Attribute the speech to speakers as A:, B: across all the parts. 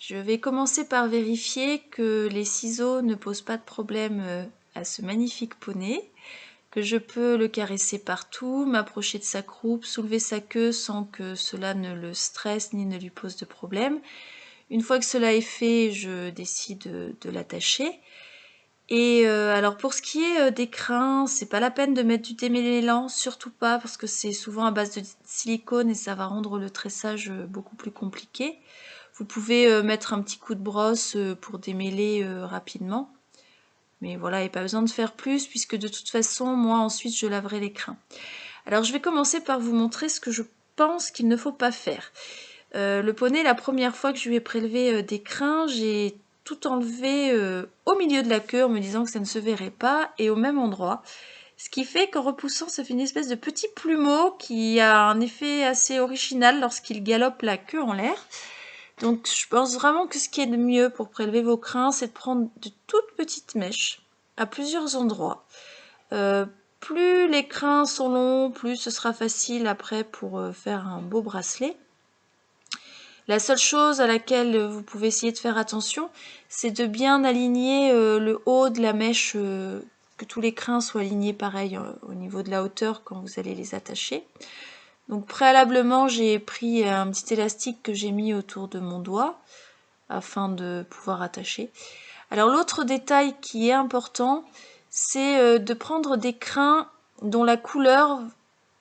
A: Je vais commencer par vérifier que les ciseaux ne posent pas de problème à ce magnifique poney, que je peux le caresser partout, m'approcher de sa croupe, soulever sa queue sans que cela ne le stresse ni ne lui pose de problème. Une fois que cela est fait, je décide de l'attacher. Et alors pour ce qui est des crins, c'est pas la peine de mettre du démêlant, surtout pas, parce que c'est souvent à base de silicone et ça va rendre le tressage beaucoup plus compliqué. Vous pouvez mettre un petit coup de brosse pour démêler rapidement. Mais voilà, il n'y a pas besoin de faire plus, puisque de toute façon, moi ensuite je laverai les crins. Alors je vais commencer par vous montrer ce que je pense qu'il ne faut pas faire. Le poney, la première fois que je lui ai prélevé des crins, j'ai tout enlevé au milieu de la queue en me disant que ça ne se verrait pas et au même endroit. Ce qui fait qu'en repoussant, ça fait une espèce de petit plumeau qui a un effet assez original lorsqu'il galope la queue en l'air. Donc je pense vraiment que ce qui est de mieux pour prélever vos crins, c'est de prendre de toutes petites mèches à plusieurs endroits. Plus les crins sont longs, plus ce sera facile après pour faire un beau bracelet. La seule chose à laquelle vous pouvez essayer de faire attention, c'est de bien aligner le haut de la mèche, que tous les crins soient alignés pareil au niveau de la hauteur quand vous allez les attacher. Donc préalablement, j'ai pris un petit élastique que j'ai mis autour de mon doigt afin de pouvoir attacher. Alors l'autre détail qui est important, c'est de prendre des crins dont la couleur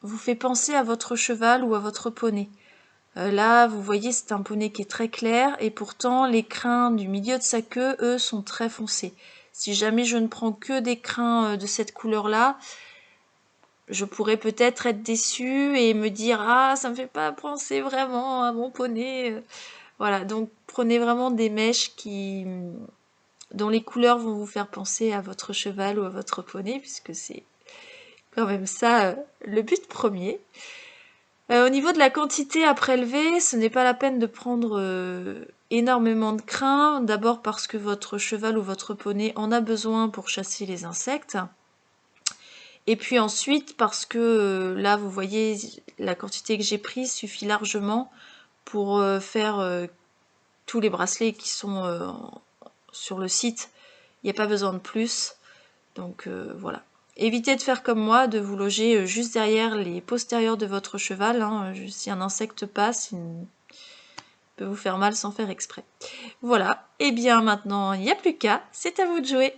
A: vous fait penser à votre cheval ou à votre poney. Là, vous voyez, c'est un poney qui est très clair et pourtant les crins du milieu de sa queue, eux, sont très foncés. Si jamais je ne prends que des crins de cette couleur-là, je pourrais peut-être être déçue et me dire « Ah, ça me fait pas penser vraiment à mon poney ». Voilà, donc prenez vraiment des mèches dont les couleurs vont vous faire penser à votre cheval ou à votre poney, puisque c'est quand même ça le but premier. Au niveau de la quantité à prélever, ce n'est pas la peine de prendre énormément de crins, d'abord parce que votre cheval ou votre poney en a besoin pour chasser les insectes. Et puis ensuite parce que là, vous voyez, la quantité que j'ai prise suffit largement pour faire tous les bracelets qui sont sur le site. Il n'y a pas besoin de plus. Donc voilà. Évitez de faire comme moi, de vous loger juste derrière les postérieurs de votre cheval. Hein. Si un insecte passe, il peut vous faire mal sans faire exprès. Voilà. Et bien maintenant, il n'y a plus qu'à. C'est à vous de jouer.